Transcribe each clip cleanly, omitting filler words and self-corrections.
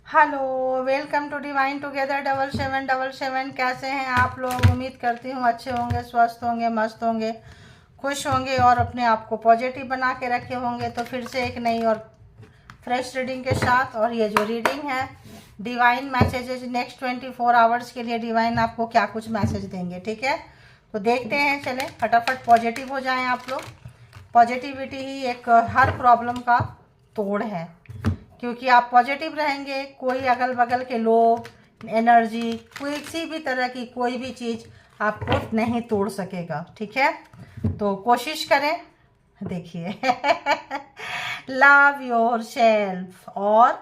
Hello, welcome to divine together 7777। कैसे हैं आप लोग? उम्मीद करती हूँ अच्छे होंगे, स्वस्थ होंगे, मस्त होंगे, खुश होंगे और अपने आप को पॉजिटिव बना के रखे होंगे। तो फिर से एक नई और फ्रेश रीडिंग के साथ, और ये जो रीडिंग है डिवाइन मैसेजेस नेक्स्ट 24 आवर्स के लिए डिवाइन आपको क्या कुछ मैसेज देंगे, ठीक है? तो देखते हैं, चलें फटाफट पॉजिटिव हो जाएं आप लोग। पॉजिटिविटी ही एक हर प्रॉब्लम का तोड़ है, क्योंकि आप पॉजिटिव रहेंगे, कोई अगल बगल के लोग, एनर्जी, किसी भी तरह की कोई भी चीज़ आपको नहीं तोड़ सकेगा, ठीक है? तो कोशिश करें। देखिए लव योर सेल्फ और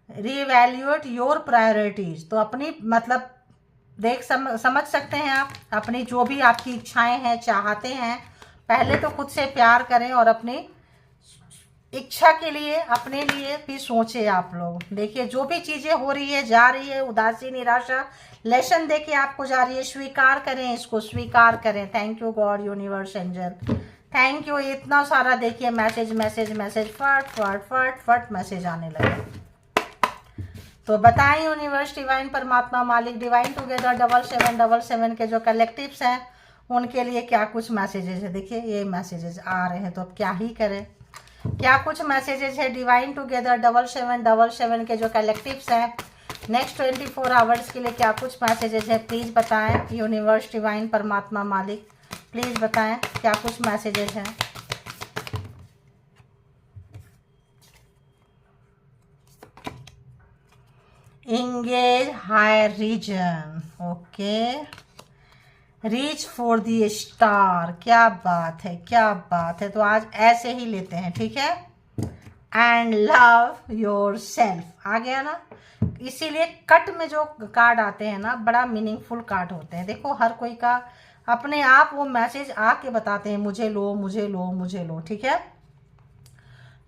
रीवैल्यूएट योर प्रायोरिटीज। तो अपनी मतलब समझ सकते हैं आप, अपनी जो भी आपकी इच्छाएं हैं, चाहते हैं, पहले तो खुद से प्यार करें और अपनी इच्छा के लिए, अपने लिए भी सोचे आप लोग। देखिए, जो भी चीज़ें हो रही है, जा रही है, उदासी, निराशा लेसन दे के आपको जा रही है, स्वीकार करें, इसको स्वीकार करें। Thank you God, universe, angel, thank you. इतना सारा देखिए मैसेज मैसेज मैसेज, फट फट फट फट मैसेज आने लगे। तो बताएं यूनिवर्स, डिवाइन, परमात्मा, मालिक, डिवाइन टुगेदर 7777 के जो कलेक्टिव्स हैं उनके लिए क्या कुछ मैसेजेस है। देखिए ये मैसेजेस आ रहे हैं, तो अब क्या ही करें। क्या कुछ मैसेजेस है डिवाइन टुगेदर 7777 के जो कलेक्टिव्स हैं नेक्स्ट 24 आवर्स के लिए, क्या कुछ मैसेजेस है? प्लीज़ बताएं यूनिवर्स, डिवाइन, परमात्मा, मालिक, प्लीज़ बताएं क्या कुछ मैसेजेस हैं। Engage higher reason, okay, reach for the star. क्या बात है, क्या बात है। तो आज ऐसे ही लेते हैं, ठीक है? एंड लव योर सेल्फ आ गया ना। इसीलिए कट में जो कार्ड आते हैं ना, बड़ा मीनिंगफुल कार्ड होते हैं। देखो, हर कोई का अपने आप वो मैसेज आके बताते हैं, मुझे लो, मुझे लो, मुझे लो, ठीक है?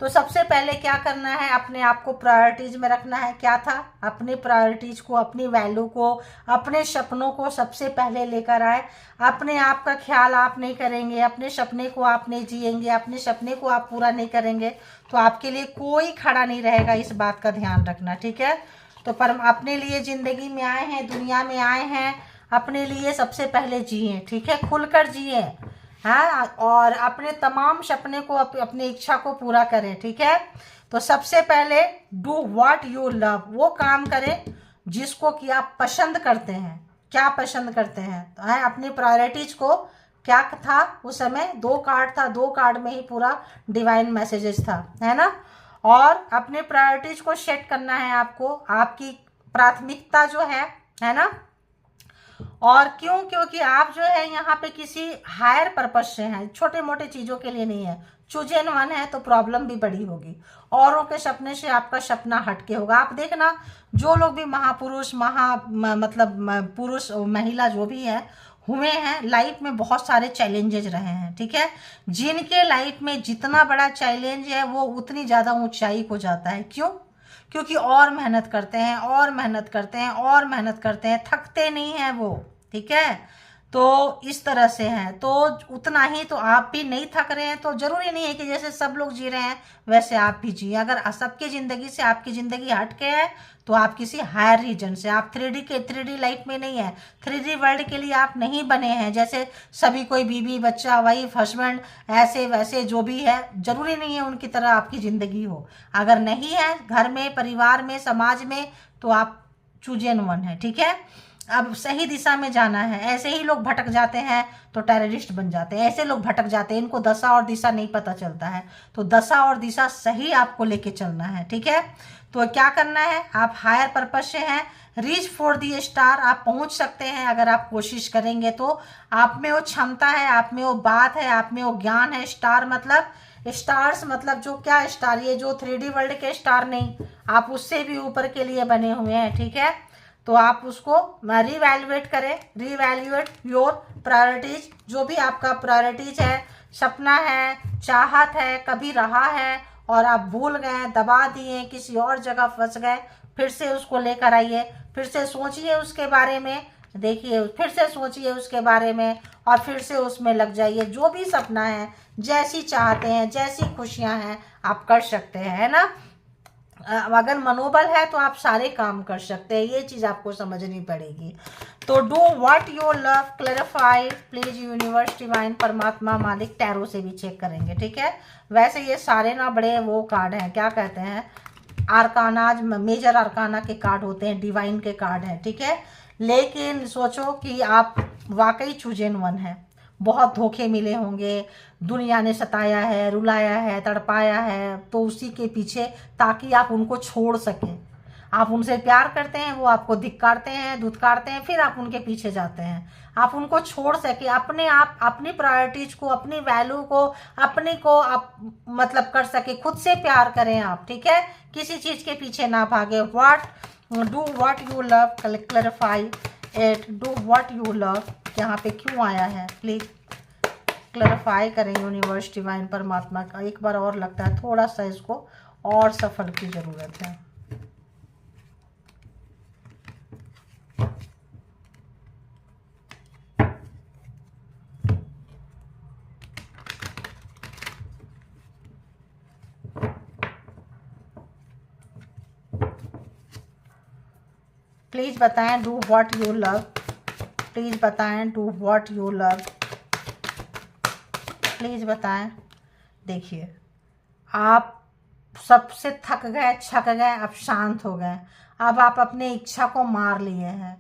तो सबसे पहले क्या करना है, अपने आप को प्रायोरिटीज में रखना है। क्या था? अपनी प्रायोरिटीज को, अपनी वैल्यू को, अपने सपनों को सबसे पहले लेकर आए। अपने आप का ख्याल आप नहीं करेंगे, अपने सपने को आप नहीं जिएंगे, अपने सपने को आप पूरा नहीं करेंगे, तो आपके लिए कोई खड़ा नहीं रहेगा। इस बात का ध्यान रखना, ठीक है? तो पर अपने लिए ज़िंदगी में आए हैं, दुनिया में आए हैं, अपने लिए सबसे पहले जिए, ठीक है? खुलकर जिए, हाँ, और अपने तमाम सपने को, अपनी इच्छा को पूरा करें, ठीक है? तो सबसे पहले डू व्हाट यू लव, वो काम करें जिसको कि आप पसंद करते हैं। क्या पसंद करते हैं? तो है अपनी प्रायोरिटीज को। क्या था उस समय? 2 कार्ड था, 2 कार्ड में ही पूरा डिवाइन मैसेजेस था, है ना? और अपने प्रायोरिटीज को सेट करना है आपको, आपकी प्राथमिकता जो है ना? और क्यों? क्योंकि आप जो है यहाँ पे किसी हायर पर्पज से हैं, छोटे मोटे चीज़ों के लिए नहीं है। चूजन वन है तो प्रॉब्लम भी बड़ी होगी, औरों के सपने से आपका सपना हटके होगा। आप देखना, जो लोग भी महापुरुष, पुरुष महिला जो भी है हुए हैं, लाइफ में बहुत सारे चैलेंजेस रहे हैं, ठीक है? जिनके लाइफ में जितना बड़ा चैलेंज है वो उतनी ज़्यादा ऊंचाई को जाता है। क्यों? क्योंकि और मेहनत करते हैं, और मेहनत करते हैं, और मेहनत करते हैं, थकते नहीं हैं वो, ठीक है? तो इस तरह से हैं, तो उतना ही तो आप भी नहीं थक रहे हैं। तो जरूरी नहीं है कि जैसे सब लोग जी रहे हैं वैसे आप भी जिए। अगर सबकी ज़िंदगी से आपकी ज़िंदगी हट के है तो आप किसी हायर रीजन से, आप 3D लाइफ में नहीं है, 3D वर्ल्ड के लिए आप नहीं बने हैं। जैसे सभी कोई बीवी, बच्चा, वाइफ, हस्बैंड, ऐसे वैसे जो भी है, जरूरी नहीं है उनकी तरह आपकी ज़िंदगी हो। अगर नहीं है घर में, परिवार में, समाज में, तो आप चूजन वन है, ठीक है? अब सही दिशा में जाना है। ऐसे ही लोग भटक जाते हैं तो टेररिस्ट बन जाते हैं, ऐसे लोग भटक जाते हैं, इनको दशा और दिशा नहीं पता चलता है। तो दशा और दिशा सही आपको लेके चलना है, ठीक है? तो क्या करना है, आप हायर पर्पज से हैं, रीच फॉर दी स्टार, आप पहुंच सकते हैं अगर आप कोशिश करेंगे तो। आप में वो क्षमता है, आप में वो बात है, आप में वो ज्ञान है। स्टार मतलब, स्टार्स मतलब जो क्या स्टार, ये जो 3D वर्ल्ड के स्टार नहीं, आप उससे भी ऊपर के लिए बने हुए हैं, ठीक है? तो आप उसको रीवैल्यूएट करें, रीवैल्यूएट योर प्रायोरिटीज। जो भी आपका प्रायोरिटीज है, सपना है, चाहत है, कभी रहा है और आप भूल गए, दबा दिए, किसी और जगह फंस गए, फिर से उसको लेकर आइए, फिर से सोचिए उसके बारे में, देखिए, फिर से सोचिए उसके बारे में और फिर से उसमें लग जाइए। जो भी सपना है, जैसी चाहते हैं, जैसी खुशियां हैं, आप कर सकते हैं, है ना? अगर मनोबल है तो आप सारे काम कर सकते हैं, ये चीज़ आपको समझनी पड़ेगी। तो do what you love, clarify please universe, divine, परमात्मा, मालिक, टैरो से भी चेक करेंगे, ठीक है। वैसे ये सारे ना बड़े वो कार्ड हैं, क्या कहते हैं, आर्कानाज, मेजर आर्काना के कार्ड होते हैं, डिवाइन के कार्ड हैं, ठीक है। लेकिन सोचो कि आप वाकई चूजन वन है, बहुत धोखे मिले होंगे, दुनिया ने सताया है, रुलाया है, तड़पाया है, तो उसी के पीछे, ताकि आप उनको छोड़ सकें। आप उनसे प्यार करते हैं, वो आपको धिक्कारते हैं, धुतकारते हैं, फिर आप उनके पीछे जाते हैं, आप उनको छोड़ सके, अपने आप अपनी प्रायोरिटीज को, अपनी वैल्यू को, अपने को आप मतलब कर सके, खुद से प्यार करें आप, ठीक है, किसी चीज के पीछे ना भागे। Do what you love, clarify it, do what you love, यहाँ पे क्यों आया है, प्लीज क्लैरिफाई करें यूनिवर्स, डिवाइन, परमात्मा का। एक बार और लगता है थोड़ा सा इसको और सफल की जरूरत है। प्लीज बताएं do what you love, please बताएं do what you love, please बताएं। देखिए, आप सबसे थक गए, छक गए, अब शांत हो गए, अब आप अपने इच्छा को मार लिए हैं,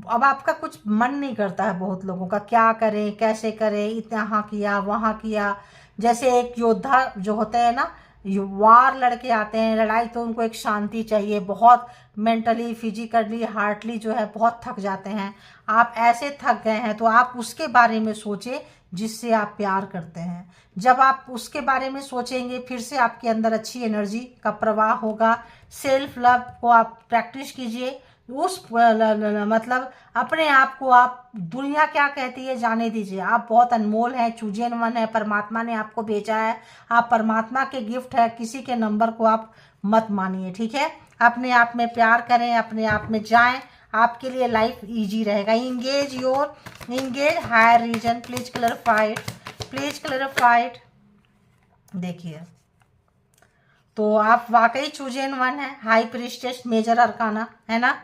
अब आपका कुछ मन नहीं करता है। बहुत लोगों का क्या करें, कैसे करें, इतना यहाँ किया, वहाँ किया। जैसे एक योद्धा जो होते हैं ना, वार लड़के आते हैं, लड़ाई, तो उनको एक शांति चाहिए, बहुत मेंटली, फिजिकली, हार्टली जो है बहुत थक जाते हैं। आप ऐसे थक गए हैं तो आप उसके बारे में सोचें जिससे आप प्यार करते हैं। जब आप उसके बारे में सोचेंगे, फिर से आपके अंदर अच्छी एनर्जी का प्रवाह होगा। सेल्फ लव को आप प्रैक्टिस कीजिए, उस मतलब अपने आप को आप, दुनिया क्या कहती है जाने दीजिए, आप बहुत अनमोल हैं, चूजन वन है, परमात्मा ने आपको भेजा है, आप परमात्मा के गिफ्ट है, किसी के नंबर को आप मत मानिए, ठीक है। अपने आप में प्यार करें, अपने आप में जाएं, आपके लिए लाइफ इजी रहेगा। Engage higher reason, please clarified, please clarified. देखिए, तो आप वाकई चूजन वन है, हाई प्रीस्टेस, मेजर अरकाना है ना,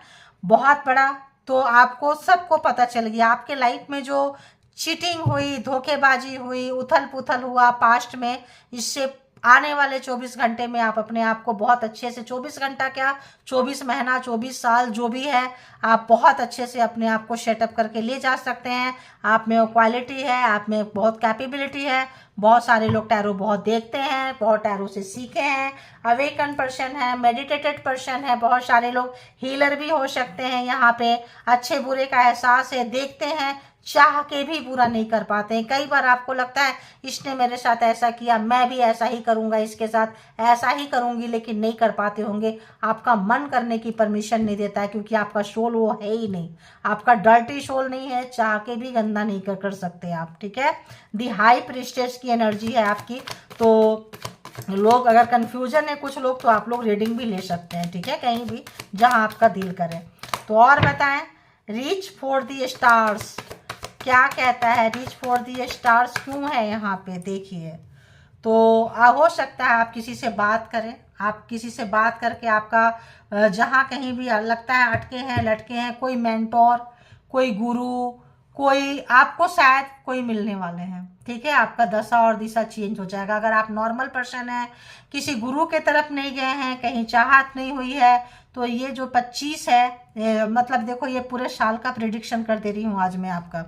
बहुत बड़ा। तो आपको सबको पता चल गया, आपके लाइफ में जो चीटिंग हुई, धोखेबाजी हुई, उथल पुथल हुआ पास्ट में, इससे आने वाले 24 घंटे में आप अपने आप को बहुत अच्छे से, 24 घंटा क्या, 24 महीना, 24 साल जो भी है, आप बहुत अच्छे से अपने आप को सेटअप करके ले जा सकते हैं। आप में वो क्वालिटी है, आप में बहुत कैपेबिलिटी है। बहुत सारे लोग टैरो बहुत देखते हैं, बहुत टैरो से सीखे हैं, अवेकन पर्सन है, मेडिटेटेड पर्सन है, बहुत सारे लोग हीलर भी हो सकते हैं। यहाँ पे अच्छे बुरे का एहसास है, देखते हैं, चाह के भी बुरा नहीं कर पाते हैं। कई बार आपको लगता है इसने मेरे साथ ऐसा किया, मैं भी ऐसा ही करूंगा, इसके साथ ऐसा ही करूंगी, लेकिन नहीं कर पाते होंगे। आपका मन करने की परमिशन नहीं देता है, क्योंकि आपका सोल वो है ही नहीं, आपका डर्टी सोल नहीं है, चाह के भी गंदा नहीं कर सकते आप, ठीक है। दी हाई प्रीस्टेस की एनर्जी है आपकी। तो लोग अगर कंफ्यूजन है कुछ लोग, तो आप लोग रीडिंग भी ले सकते हैं, ठीक है, कहीं भी जहां आपका दिल करे। तो और बताएं, रीच फॉर दी स्टार्स क्या कहता है, रीच फॉर दी स्टार्स क्यों है यहाँ पे, देखिए। तो हो सकता है आप किसी से बात करें, आप किसी से बात करके आपका जहाँ कहीं भी लगता है अटके हैं, लटके हैं, कोई मेंटोर, कोई गुरु, कोई आपको शायद कोई मिलने वाले हैं, ठीक है। आपका दशा और दिशा चेंज हो जाएगा। अगर आप नॉर्मल पर्सन हैं, किसी गुरु के तरफ नहीं गए हैं, कहीं चाहत नहीं हुई है, तो ये जो 25 है, मतलब देखो ये पूरे साल का प्रिडिक्शन कर दे रही हूँ आज मैं आपका।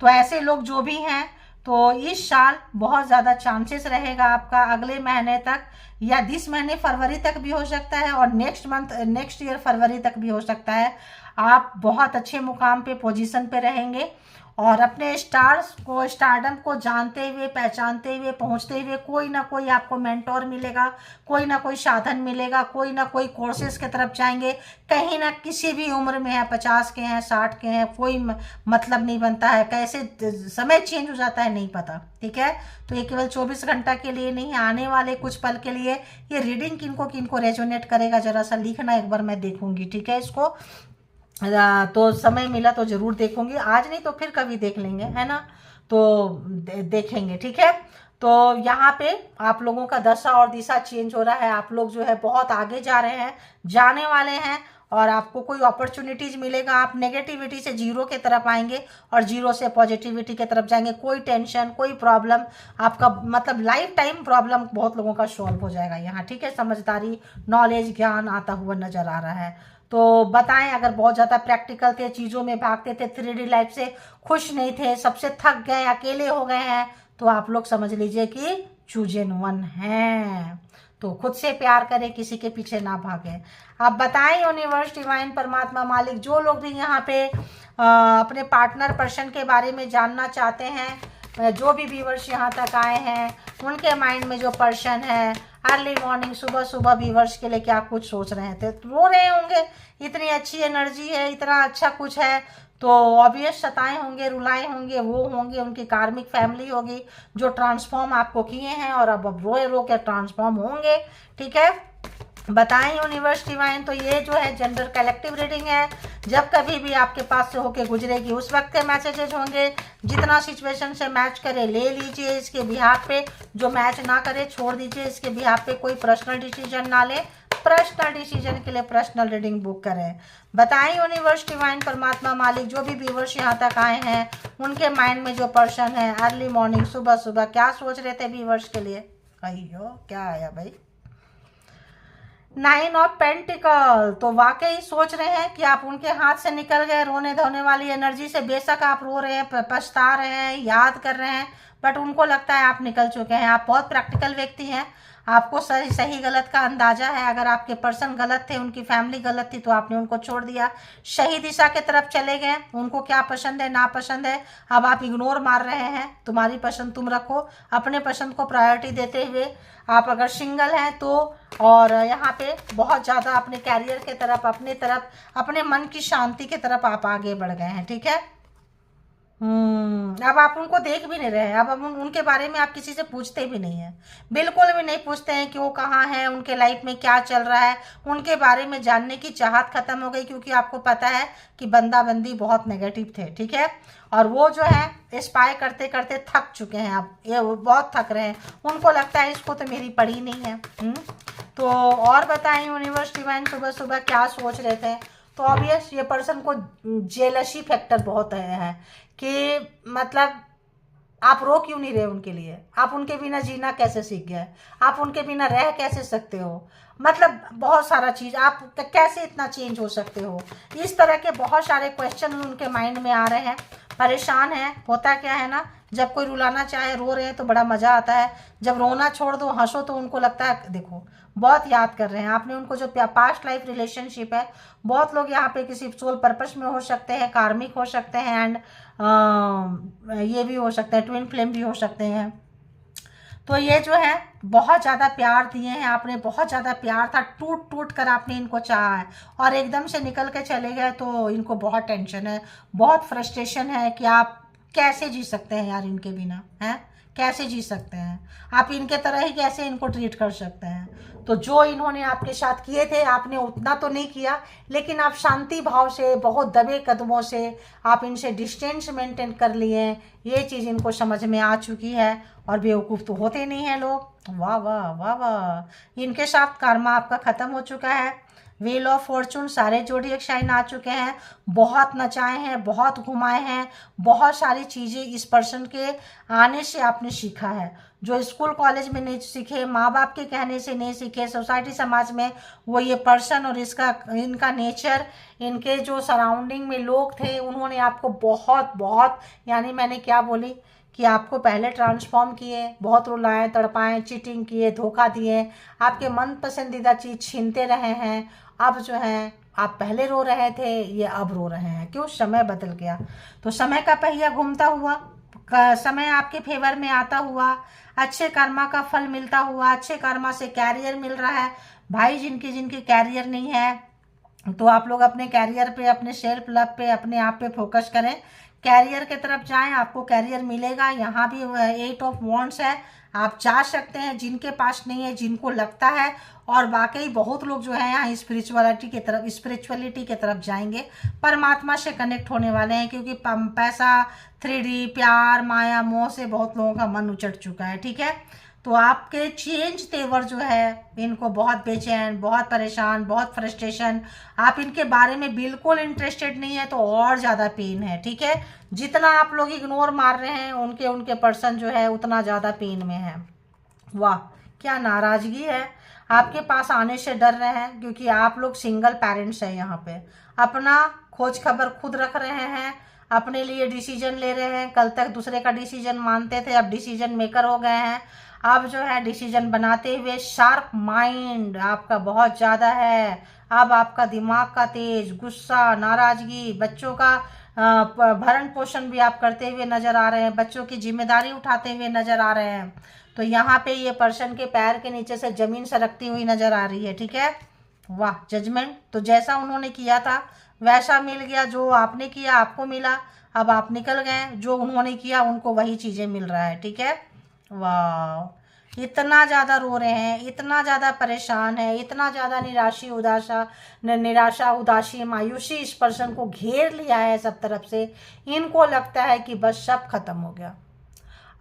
तो ऐसे लोग जो भी हैं, तो इस साल बहुत ज़्यादा चांसेस रहेगा आपका अगले महीने तक, या दिस महीने फरवरी तक भी हो सकता है, और नेक्स्ट ईयर फरवरी तक भी हो सकता है। आप बहुत अच्छे मुकाम पे, पोजीशन पे रहेंगे, और अपने स्टार्स को, स्टारडम को जानते हुए, पहचानते हुए, पहुंचते हुए, कोई ना कोई आपको मेंटोर मिलेगा, कोई ना कोई साधन मिलेगा, कोई ना कोई कोर्सेज की तरफ जाएंगे। कहीं ना किसी भी उम्र में है, 50 के हैं, 60 के हैं, कोई मतलब नहीं बनता है, कैसे समय चेंज हो जाता है नहीं पता, ठीक है। तो ये केवल 24 घंटा के लिए नहीं, आने वाले कुछ पल के लिए। ये रीडिंग किनको किनको रेजोनेट करेगा, जरा सा लिखना, एक बार मैं देखूंगी, ठीक है। इसको तो समय मिला तो जरूर देखूंगी, आज नहीं तो फिर कभी देख लेंगे, है ना। तो देखेंगे, ठीक है। तो यहाँ पे आप लोगों का दशा और दिशा चेंज हो रहा है। आप लोग जो है बहुत आगे जा रहे हैं, जाने वाले हैं, और आपको कोई अपॉर्चुनिटीज मिलेगा। आप नेगेटिविटी से जीरो की तरफ आएंगे और जीरो से पॉजिटिविटी की तरफ जाएंगे। कोई टेंशन, कोई प्रॉब्लम, आपका मतलब लाइफ टाइम प्रॉब्लम बहुत लोगों का सॉल्व हो जाएगा यहाँ, ठीक है। समझदारी, नॉलेज, ज्ञान आता हुआ नजर आ रहा है। तो बताएं, अगर बहुत ज़्यादा प्रैक्टिकल थे, चीज़ों में भागते थे, 3D लाइफ से खुश नहीं थे, सबसे थक गए, अकेले हो गए हैं, तो आप लोग समझ लीजिए कि चूजन वन हैं। तो खुद से प्यार करें, किसी के पीछे ना भागे। अब बताएं यूनिवर्स, डिवाइन, परमात्मा, मालिक, जो लोग भी यहाँ पे अपने पार्टनर पर्सन के बारे में जानना चाहते हैं, जो भी व्यूवर्स यहाँ तक आए हैं, उनके माइंड में जो पर्सन है, अर्ली मॉर्निंग, सुबह सुबह व्यूवर्स के लिए क्या कुछ सोच रहे थे। तो रो रहे होंगे, इतनी अच्छी एनर्जी है, इतना अच्छा कुछ है, तो ऑब्वियस सताए होंगे, रुलाए होंगे, वो होंगे, उनकी कार्मिक फैमिली होगी जो ट्रांसफॉर्म आपको किए हैं, और अब रोए रो के ट्रांसफॉर्म होंगे, ठीक है। बताएं यूनिवर्स, डिवाइन। तो ये जो है जेंडर कलेक्टिव रीडिंग है। जब कभी भी आपके पास से होके गुजरेगी उस वक्त के मैसेजेस होंगे। जितना सिचुएशन से मैच करे ले लीजिए, इसके बिहाफ पे। जो मैच ना करे छोड़ दीजिए, इसके बिहाफ पे कोई पर्सनल डिसीजन ना ले। पर्सनल डिसीजन के लिए पर्सनल रीडिंग बुक करें। बताएं यूनिवर्स, डिवाइन, परमात्मा, मालिक, जो भी व्यूवर्स यहाँ तक आए हैं, उनके माइंड में जो पर्सन है, अर्ली मॉर्निंग, सुबह सुबह क्या सोच रहे थे व्यूवर्स के लिए। अयो क्या आया भाई, 9 ऑफ पेंटिकल। तो वाकई सोच रहे हैं कि आप उनके हाथ से निकल गए। रोने धोने वाली एनर्जी से बेशक आप रो रहे हैं, पछता रहे हैं, याद कर रहे हैं, बट उनको लगता है आप निकल चुके हैं। आप बहुत प्रैक्टिकल व्यक्ति हैं, आपको सही गलत का अंदाजा है। अगर आपके पर्सन गलत थे, उनकी फैमिली गलत थी, तो आपने उनको छोड़ दिया, सही दिशा की तरफ चले गए। उनको क्या पसंद है, ना पसंद है, अब आप इग्नोर मार रहे हैं। तुम्हारी पसंद तुम रखो, अपने पसंद को प्रायोरिटी देते हुए। आप अगर सिंगल हैं तो, और यहाँ पे बहुत ज़्यादा अपने कैरियर के तरफ, अपने तरफ, अपने मन की शांति की तरफ आप आगे बढ़ गए हैं, ठीक है। अब आप उनको देख भी नहीं रहे हैं। अब उनके बारे में आप किसी से पूछते भी नहीं हैं, बिल्कुल भी नहीं पूछते हैं कि वो कहाँ हैं, उनके लाइफ में क्या चल रहा है। उनके बारे में जानने की चाहत खत्म हो गई, क्योंकि आपको पता है कि बंदा बंदी बहुत नेगेटिव थे, ठीक है। और वो जो है स्पाई करते करते थक चुके हैं। अब ये वो बहुत थक रहे हैं, उनको लगता है इसको तो मेरी पड़ी नहीं है। तो और बताएं यूनिवर्स, डिवाइन, सुबह सुबह क्या सोच रहे थे। तो ऑब्वियस ये पर्सन को जेलसी फैक्टर बहुत है कि मतलब आप रो क्यों नहीं रहे उनके लिए। आप उनके बिना जीना कैसे सीख गए, आप उनके बिना रह कैसे सकते हो, मतलब बहुत सारा चीज़, आप कैसे इतना चेंज हो सकते हो। इस तरह के बहुत सारे क्वेश्चन उनके माइंड में आ रहे हैं, परेशान हैं। होता क्या है ना, जब कोई रुलाना चाहे, रो रहे हैं तो बड़ा मज़ा आता है। जब रोना छोड़ दो, हंसो, तो उनको लगता है देखो बहुत याद कर रहे हैं आपने उनको, जो पास्ट लाइफ रिलेशनशिप है। बहुत लोग यहाँ पे किसी सोल पर्पस में हो सकते हैं, कार्मिक हो सकते हैं, एंड ये भी हो सकता है ट्विन फ्लेम भी हो सकते हैं। तो ये जो है बहुत ज़्यादा प्यार दिए हैं आपने, बहुत ज़्यादा प्यार था, टूट टूट कर आपने इनको चाहा है, और एकदम से निकल के चले गए। तो इनको बहुत टेंशन है, बहुत फ्रस्ट्रेशन है कि आप कैसे जी सकते हैं यार इनके बिना, हैं कैसे जी सकते हैं आप, इनके तरह ही कैसे इनको ट्रीट कर सकते हैं। तो जो इन्होंने आपके साथ किए थे, आपने उतना तो नहीं किया, लेकिन आप शांति भाव से, बहुत दबे कदमों से आप इनसे डिस्टेंस मेंटेन कर लिए। ये चीज़ इनको समझ में आ चुकी है, और बेवकूफ़ तो होते नहीं हैं लोग। वाह वाह वाह वाह, इनके साथ कर्मा आपका ख़त्म हो चुका है। व्हील ऑफ फॉर्चून, सारे जोडिएक साइन आ चुके हैं। बहुत नचाए हैं, बहुत घुमाए हैं, बहुत सारी चीज़ें इस पर्सन के आने से आपने सीखा है, जो स्कूल कॉलेज में नहीं सीखे, माँ बाप के कहने से नहीं सीखे, सोसाइटी समाज में। वो ये पर्सन और इनका नेचर, इनके जो सराउंडिंग में लोग थे, उन्होंने आपको बहुत बहुत, यानी मैंने क्या बोली कि आपको पहले ट्रांसफॉर्म किए, बहुत रुलाए, तड़पाए, चीटिंग किए, धोखा दिए, आपके मन पसंदीदा चीज़ छीनते रहे हैं। अब जो है आप पहले रो रहे थे, ये अब रो रहे हैं। क्यों? समय बदल गया। तो समय का पहिया घूमता हुआ, समय आपके फेवर में आता हुआ, अच्छे कर्मा का फल मिलता हुआ, अच्छे कर्मा से कैरियर मिल रहा है। भाई जिनकी कैरियर नहीं है, तो आप लोग अपने कैरियर पे, अपने सेल्फ लव पे, अपने आप पे फोकस करें, कैरियर की तरफ जाएं, आपको कैरियर मिलेगा। यहाँ भी 8 ऑफ वॉन्ड्स है, आप जा सकते हैं, जिनके पास नहीं है, जिनको लगता है। और वाकई बहुत लोग जो है यहाँ स्पिरिचुअलिटी की तरफ जाएंगे, परमात्मा से कनेक्ट होने वाले हैं, क्योंकि पैसा, 3D, प्यार, माया, मोह से बहुत लोगों का मन उचट चुका है। ठीक है, तो आपके चेंज तेवर जो है इनको बहुत बेचैन, बहुत परेशान, बहुत फ्रस्ट्रेशन, आप इनके बारे में बिल्कुल इंटरेस्टेड नहीं है, तो और ज़्यादा पेन है। ठीक है, जितना आप लोग इग्नोर मार रहे हैं उनके उनके पर्सन जो है उतना ज़्यादा पेन में है। वाह, क्या नाराज़गी है, आपके पास आने से डर रहे हैं, क्योंकि आप लोग सिंगल पेरेंट्स हैं यहाँ पे, अपना खोज खबर खुद रख रहे हैं, अपने लिए डिसीजन ले रहे हैं। कल तक दूसरे का डिसीजन मानते थे, अब डिसीजन मेकर हो गए हैं। अब जो है डिसीजन बनाते हुए शार्प माइंड आपका बहुत ज़्यादा है। अब आपका दिमाग का तेज, गुस्सा, नाराज़गी, बच्चों का भरण पोषण भी आप करते हुए नज़र आ रहे हैं, बच्चों की जिम्मेदारी उठाते हुए नज़र आ रहे हैं। तो यहाँ पे ये पर्सन के पैर के नीचे से ज़मीन सरकती हुई नज़र आ रही है। ठीक है, वाह, जजमेंट। तो जैसा उन्होंने किया था वैसा मिल गया, जो आपने किया आपको मिला, अब आप निकल गए, जो उन्होंने किया उनको वही चीज़ें मिल रहा है। ठीक है, वाह, इतना ज़्यादा रो रहे हैं, इतना ज़्यादा परेशान है, इतना ज़्यादा निराशा उदासी मायूसी इस पर्सन को घेर लिया है सब तरफ से। इनको लगता है कि बस सब खत्म हो गया,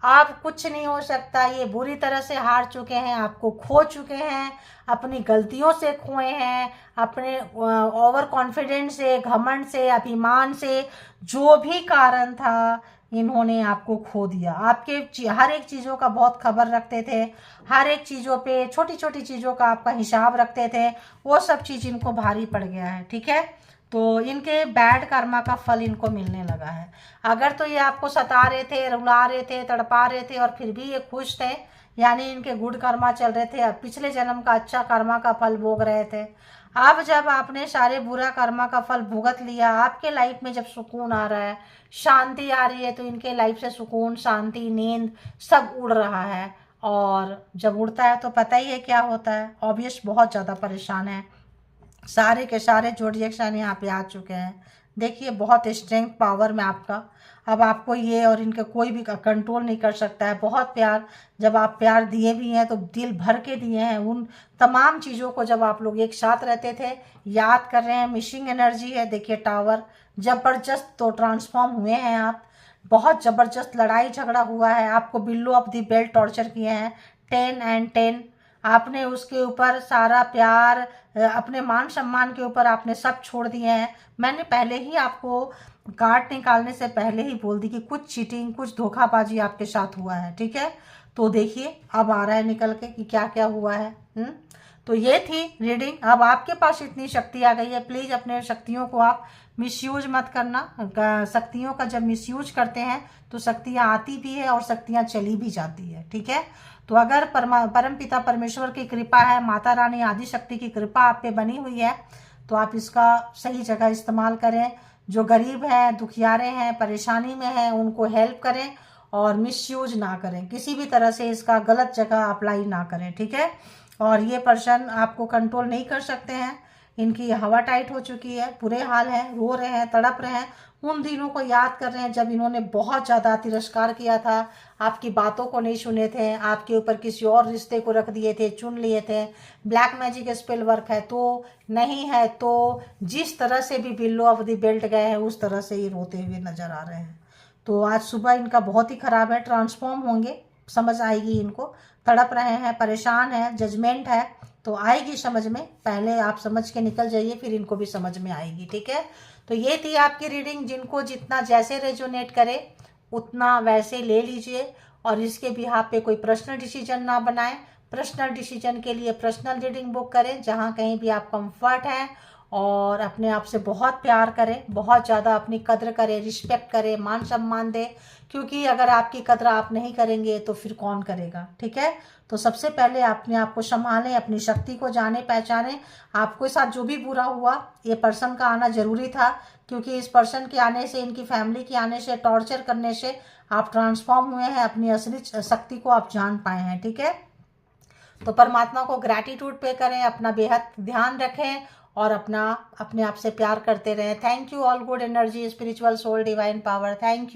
आप कुछ नहीं हो सकता, ये बुरी तरह से हार चुके हैं, आपको खो चुके हैं, अपनी गलतियों से खोए हैं, अपने ओवर कॉन्फिडेंस से, घमंड से, अभिमान से, जो भी कारण था इन्होंने आपको खो दिया। आपके हर एक चीज़ों का बहुत खबर रखते थे, हर एक चीज़ों पे, छोटी छोटी चीज़ों का आपका हिसाब रखते थे, वो सब चीज़ इनको भारी पड़ गया है। ठीक है, तो इनके बैड कर्मा का फल इनको मिलने लगा है। अगर तो ये आपको सता रहे थे, रुला रहे थे, तड़पा रहे थे और फिर भी ये खुश थे, यानी इनके गुड कर्मा चल रहे थे, अब पिछले जन्म का अच्छा कर्मा का फल भोग रहे थे। अब जब आपने सारे बुरा कर्मा का फल भुगत लिया, आपके लाइफ में जब सुकून आ रहा है, शांति आ रही है, तो इनके लाइफ से सुकून, शांति, नींद सब उड़ रहा है। और जब उड़ता है तो पता ही है क्या होता है, ऑब्वियस बहुत ज़्यादा परेशान है। सारे के सारे जोडिएक साइन यहाँ पे आ चुके हैं। देखिए, बहुत स्ट्रेंथ पावर में आपका, अब आपको ये और इनके कोई भी कंट्रोल नहीं कर सकता है। बहुत प्यार, जब आप प्यार दिए भी हैं तो दिल भर के दिए हैं। उन तमाम चीज़ों को जब आप लोग एक साथ रहते थे याद कर रहे हैं, मिसिंग एनर्जी है। देखिए, टावर ज़बरदस्त तो ट्रांसफॉर्म हुए हैं आप, बहुत ज़बरदस्त लड़ाई झगड़ा हुआ है, आपको बिल्लो ऑफ द बेल्ट टॉर्चर किए हैं, 10 एंड 10। आपने उसके ऊपर सारा प्यार, अपने मान सम्मान के ऊपर आपने सब छोड़ दिए हैं। मैंने पहले ही आपको कार्ड निकालने से पहले ही बोल दी कि कुछ चीटिंग, कुछ धोखाबाजी आपके साथ हुआ है। ठीक है, तो देखिए अब आ रहा है निकल के कि क्या क्या हुआ है। तो ये थी रीडिंग। अब आपके पास इतनी शक्ति आ गई है, प्लीज़ अपने शक्तियों को आप मिसयूज मत करना। शक्तियों का जब मिसयूज करते हैं तो शक्तियाँ आती भी है और शक्तियाँ चली भी जाती है। ठीक है, तो अगर परम पिता परमेश्वर की कृपा है, माता रानी आदि शक्ति की कृपा आप पे बनी हुई है, तो आप इसका सही जगह इस्तेमाल करें। जो गरीब हैं, दुखियारे हैं, परेशानी में हैं, उनको हेल्प करें और मिसयूज ना करें, किसी भी तरह से इसका गलत जगह अप्लाई ना करें। ठीक है, और ये पर्सन आपको कंट्रोल नहीं कर सकते हैं, इनकी हवा टाइट हो चुकी है, बुरे हाल है, रो रहे हैं, तड़प रहे हैं, उन दिनों को याद कर रहे हैं जब इन्होंने बहुत ज़्यादा तिरस्कार किया था, आपकी बातों को नहीं सुने थे, आपके ऊपर किसी और रिश्ते को रख दिए थे, चुन लिए थे। ब्लैक मैजिक स्पेल वर्क है तो नहीं है, तो जिस तरह से भी बिल्लो ऑफ द बेल्ट गए हैं उस तरह से ये रोते हुए नजर आ रहे हैं। तो आज सुबह इनका बहुत ही खराब है, ट्रांसफॉर्म होंगे, समझ आएगी इनको। तड़प रहे हैं, परेशान है, जजमेंट है, तो आएगी समझ में। पहले आप समझ के निकल जाइए, फिर इनको भी समझ में आएगी। ठीक है, तो ये थी आपकी रीडिंग। जिनको जितना जैसे रेजोनेट करे उतना वैसे ले लीजिए, और इसके बिहाफ पे कोई पर्सनल डिसीजन ना बनाएं। पर्सनल डिसीजन के लिए पर्सनल रीडिंग बुक करें, जहाँ कहीं भी आप कंफर्ट हैं, और अपने आप से बहुत प्यार करें, बहुत ज़्यादा अपनी कद्र करें, रिस्पेक्ट करें, मान सम्मान दें, क्योंकि अगर आपकी कद्र आप नहीं करेंगे तो फिर कौन करेगा। ठीक है, तो सबसे पहले अपने आप को संभालें, अपनी शक्ति को जाने पहचानें। आपके साथ जो भी बुरा हुआ, ये पर्सन का आना जरूरी था, क्योंकि इस पर्सन के आने से, इनकी फैमिली के आने से, टॉर्चर करने से आप ट्रांसफॉर्म हुए हैं, अपनी असली शक्ति को आप जान पाए हैं। ठीक है, तो परमात्मा को ग्रैटिट्यूड पे करें, अपना बेहद ध्यान रखें और अपने आप से प्यार करते रहें। Thank you all good energy, spiritual soul, divine power. Thank you.